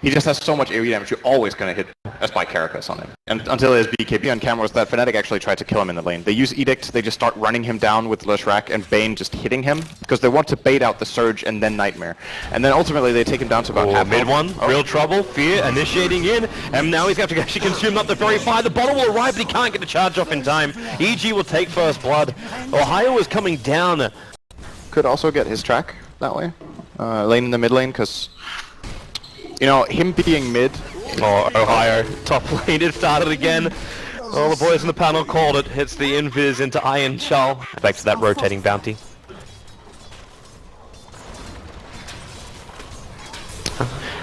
he just has so much AoE damage, you're always going to hit a Spike Carapace on him. And until his BKB on camera was that Fnatic actually tried to kill him in the lane. They use Edict, they just start running him down with Leshrac and Bane just hitting him, because they want to bait out the Surge and then Nightmare. And then ultimately they take him down to about half mid one, real trouble, Fear initiating in, and now he's going to have to actually consume up the very fire. The bottle will arrive, but he can't get the charge off in time. EG will take first blood. Ohio is coming down. Could also get his track that way. Lane in the mid lane, because, you know, him being mid... Oh, Ohio, top lane, it started again. All the boys in the panel called it. Hits the invis into Iron Chull. Back to that rotating bounty.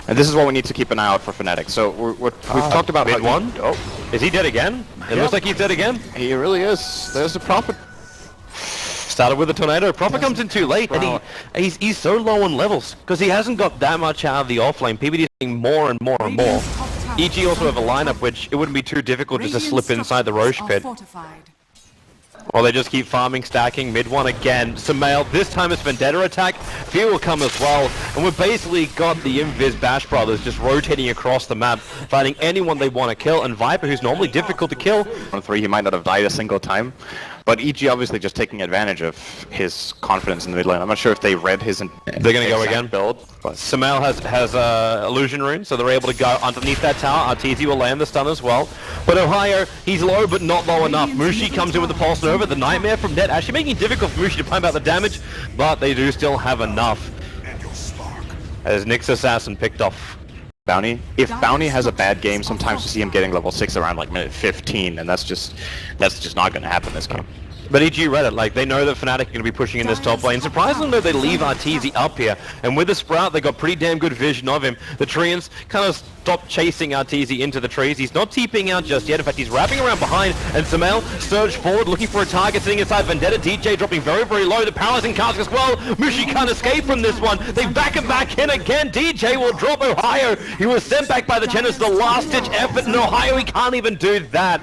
And this is what we need to keep an eye out for Fnatic. So we've talked about mid one. Oh, is he dead again? It looks like he's dead again. He really is. There's the Prophet. Started with a tornado. Prophet comes in too late, and he's so low on levels because he hasn't got that much out of the offlane. PBD is getting more and more and more. EG also have a lineup which it wouldn't be too difficult just to slip inside the Roche pit. Well, they just keep farming, stacking, mid one again. Sumail, this time it's Vendetta attack. Fear will come as well. And we've basically got the Invis Bash Brothers just rotating across the map, fighting anyone they want to kill. And Viper, who's normally difficult to kill. On 3, he might not have died a single time. But EG obviously just taking advantage of his confidence in the mid lane. I'm not sure if they read his They're going to go again. Build. But Sumail has illusion rune, so they're able to go underneath that tower. Arteezy will land the stun as well. But Ohio, he's low but not low enough. Mushi comes in with the Pulse Nova. The Nightmare from Net actually making it difficult for Mushi to pump out the damage, but they do still have enough. As Nyx Assassin picked off Bounty. If Bounty has a bad game, sometimes you see him getting level 6 around like minute 15, and that's just not going to happen this game. But EG read it, like they know that Fnatic are going to be pushing in this top lane. Surprisingly though, they leave Arteezy up here, and with the Sprout they got pretty damn good vision of him. The Treants kind of stopped chasing Arteezy into the trees. He's not TPing out just yet, in fact he's wrapping around behind, and Sumail surged forward looking for a target sitting inside Vendetta. DJ dropping very, very low, the power's in cask as well. Mushi can't escape from this one. They back him back in again. DJ will drop Ohio. He was sent back by the Chen as the last ditch effort, and Ohio, he can't even do that.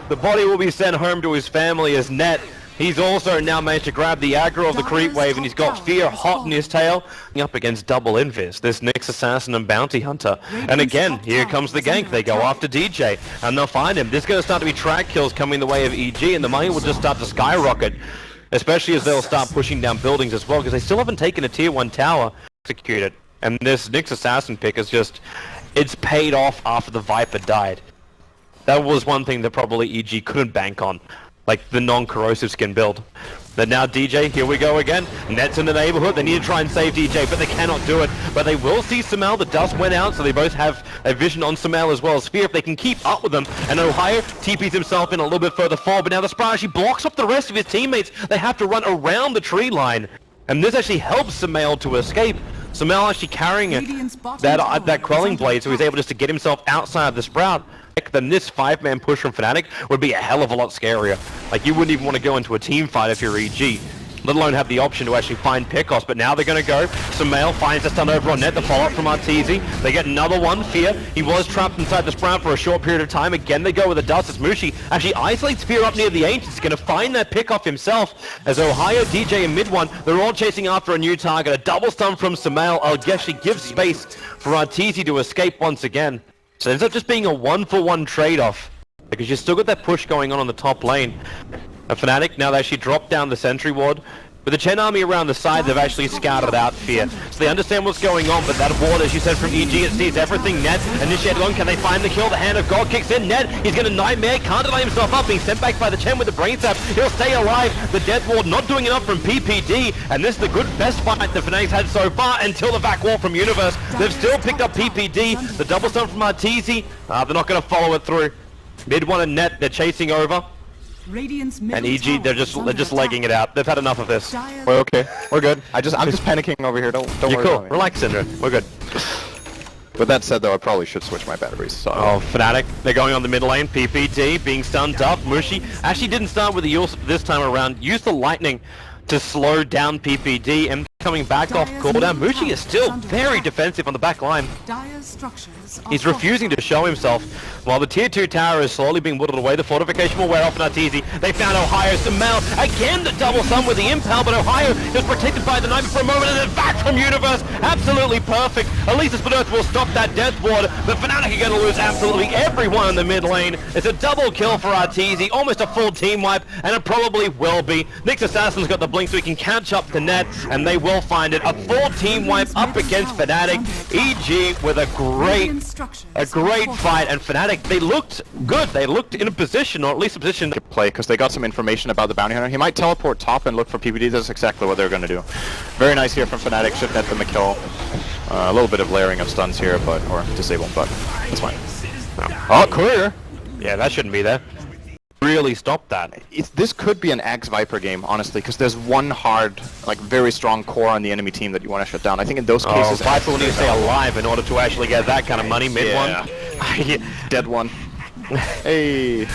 The body will be sent home to his family as Net. He's also now managed to grab the aggro of the creep wave, and he's got Fear hot in his tail. Up against double Invis, this Nyx Assassin and Bounty Hunter. And again, here comes the gank. They go after DJ, and they'll find him. There's going to start to be track kills coming the way of EG, and the money will just start to skyrocket. Especially as they'll start pushing down buildings as well, because they still haven't taken a tier 1 tower executed. And this Nyx Assassin pick is just, it's paid off after the Viper died. That was one thing that probably EG couldn't bank on, like the non-corrosive skin build. But now DJ, here we go again. Net's in the neighborhood. They need to try and save DJ, but they cannot do it. But they will see Sumail. The dust went out, so they both have a vision on Sumail as well as Fear if they can keep up with them. And Ohio TPs himself in a little bit further forward, but now the Sprite actually blocks off the rest of his teammates. They have to run around the tree line. And this actually helps Sumail to escape. Sumail actually carrying that Quelling Blade, so he's able just to get himself outside the Sprout. Then this 5-man push from Fnatic would be a hell of a lot scarier. Like, you wouldn't even want to go into a team fight if you're EG, let alone have the option to actually find Pickoss. But now they're going to go. Sumail finds a stun over on Net, the follow-up from Arteezy. They get another one. Fear, he was trapped inside the Sprout for a short period of time. Again, they go with the dust as Mushi actually isolates Fear up near the Ancients. He's going to find that Pickoff himself. As Ohio, DJ, and mid one, they're all chasing after a new target. A double stun from Sumail. I'll actually give space for Arteezy to escape once again. So it ends up just being a 1-for-1 trade-off, because you've still got that push going on the top lane. A Fnatic, now they actually drop down the sentry ward. With the Chen army around the side, they've actually scouted out Fear. So they understand what's going on, but that ward, as you said, from EG, it sees everything. Net initiated on, can they find the kill? The Hand of God kicks in. Net, he's going to Nightmare, can't deny himself up, being sent back by the Chen with the Brain Sap. He'll stay alive. The Death Ward not doing enough from PPD, and this is the best fight the Fnatic's had so far until the Vac Wall from Universe. They've still picked up PPD, the double stun from Arteezy. They're not going to follow it through. Mid one and Net, they're chasing over. And EG, they're just legging it out. They've had enough of this. We're okay. We're good. I'm just panicking over here. Don't worry. You're cool. About me. Relax, Syndra. We're good. With that said, though, I probably should switch my batteries. So. Oh, Fnatic. They're going on the mid lane. PPD being stunned up. Mushi actually didn't start with the use this time around. Used the lightning to slow down PPD. And coming back off cooldown. Mushi is still very defensive on the back line. He's refusing to show himself. While the tier 2 tower is slowly being whittled away, the fortification will wear off in Arteezy. They found Ohio Samel. Again, the double sum with the impel, but Ohio is protected by the knife for a moment, and then back from Universe. Absolutely perfect. Elisa Spinoza will stop that death ward, but Fnatic are going to lose absolutely everyone in the mid lane. It's a double kill for Arteezy, almost a full team wipe, and it probably will be. Nyx Assassin's got the blink so he can catch up to net, and they will find it. A full team wipe up against Fnatic. EG with a great fight, and Fnatic, they looked good. They looked in a position, or at least a position to play, because they got some information about the bounty hunter. He might teleport top and look for PPD. That's exactly what they're going to do. Very nice here from Fnatic. Should net them a kill. A little bit of layering of stuns here, or disable, but that's fine. Oh, courier! Yeah, that shouldn't be there. Really stop that. This could be an Axe Viper game, honestly, because there's one hard, like very strong core on the enemy team that you want to shut down. I think in those cases, Viper will need to stay alive in order to actually get that kind of money. Mid one, dead one. Hey,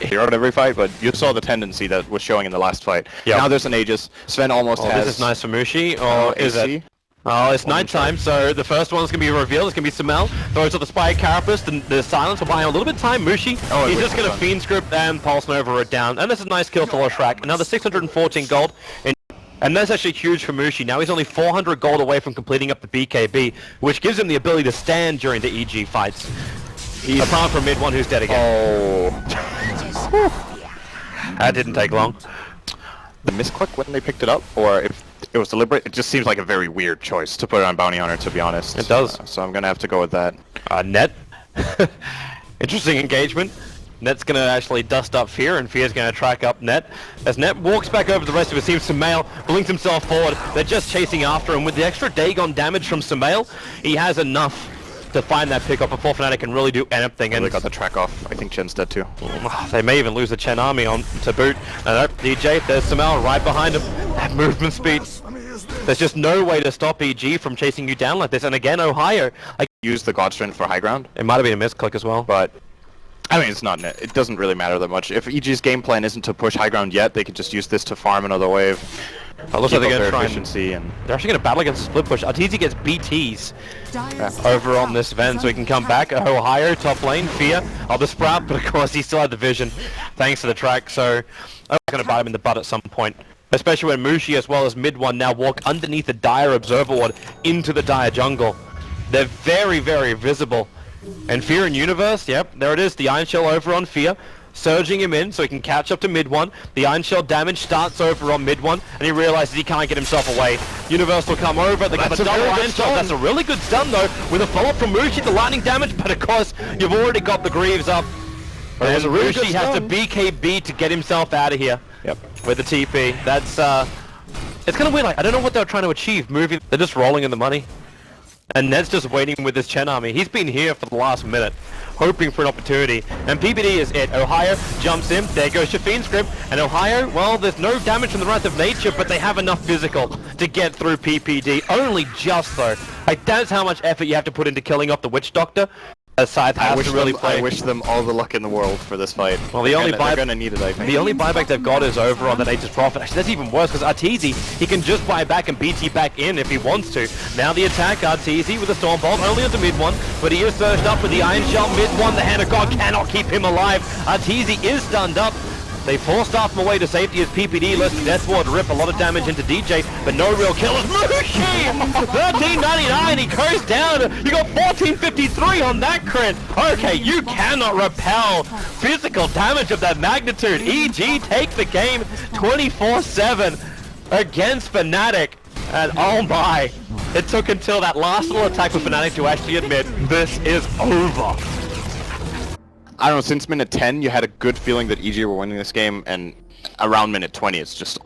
you're out every fight, but you saw the tendency that was showing in the last fight. Yep. Now there's an Aegis. Sven almost has. This is nice for Mushi, or is it? Oh, it's nighttime, so the first one's going to be revealed. It's going to be Samel. Throws up the Spy Carapace. The silence will buy him a little bit of time. Mushi, he's just going to Fiend Script and Pulse Nova it down. And this is a nice kill for Leshrac. Another 614 gold. And that's actually huge for Mushi. Now he's only 400 gold away from completing up the BKB, which gives him the ability to stand during the EG fights. Apart from mid one who's dead again. Oh. That didn't take long. The misclick when they picked it up, or if it was deliberate, it just seems like a very weird choice to put it on Bounty Hunter, to be honest. It does. So I'm going to have to go with that. Net. Interesting engagement. Net's going to actually dust up Fear, and Fear's going to track up Net. As Net walks back over the rest of his team, Sumail blinks himself forward. They're just chasing after him. With the extra Dagon damage from Sumail, he has enough to find that pickup before Fnatic can really do anything. And they got the track off. I think Chen's dead too. They may even lose the Chen army on to boot. DJ, there's Sumail right behind him. That movement speed. There's just no way to stop EG from chasing you down like this. And again, Ohio. Use the God Strength for high ground. It might have been a misclick as well. But I mean, it's not. It doesn't really matter that much. If EG's game plan isn't to push high ground yet, they could just use this to farm another wave. It looks like they're going to try efficiency, and they're actually going to battle against split push. Arteezy gets BTs over on this Ven, so he can come back. Ohio, top lane, Fear of the Sprout, but of course he still had the vision, thanks to the track, so I'm going to bite him in the butt at some point. Especially when Mushi as well as mid one now walk underneath the Dire Observer Ward into the Dire jungle. They're very, very visible. And Fear in Universe, yep, there it is, the Iron Shell over on Fear. Surging him in so he can catch up to mid one. The Iron Shell damage starts over on mid one, and he realizes he can't get himself away. Universe will come over, they got the double Iron Shell. That's a really good stun though, with a follow-up from Mushi, the lightning damage, but of course, you've already got the Greaves up. And really Mushi has to BKB to get himself out of here. Yep. With the TP. That's, it's kind of weird, like, I don't know what they're trying to achieve, moving, they're just rolling in the money. And Ned's just waiting with his Chen army. He's been here for the last minute, hoping for an opportunity. And PPD is it. Ohio jumps in. There goes Shafine's grip. And Ohio, well, there's no damage from the Wrath of Nature, but they have enough physical to get through PPD. Only just, though. Like, that's how much effort you have to put into killing off the Witch Doctor. Scythe has to really play. I wish them all the luck in the world for this fight. Well, the only they're gonna need it, I think. The only buyback they've got is over on the Nature's Prophet. Actually, that's even worse, because Arteezy, he can just buy back and BT back in if he wants to. Now the attack, Arteezy with a Storm Bolt, only onto mid one, but he is surged up with the Iron Shell mid one. The Hand of God cannot keep him alive. Arteezy is stunned up. They forced off him away to safety as PPD lets the Death Ward rip a lot of damage into DJ, but no real killers. Mushi! 1399, he goes down. You got 1453 on that crit. Okay, you cannot repel physical damage of that magnitude. EG take the game 24/7 against Fnatic. And oh my, it took until that last little attack for Fnatic to actually admit this is over. I don't know, since minute 10, you had a good feeling that EG were winning this game, and around minute 20, it's just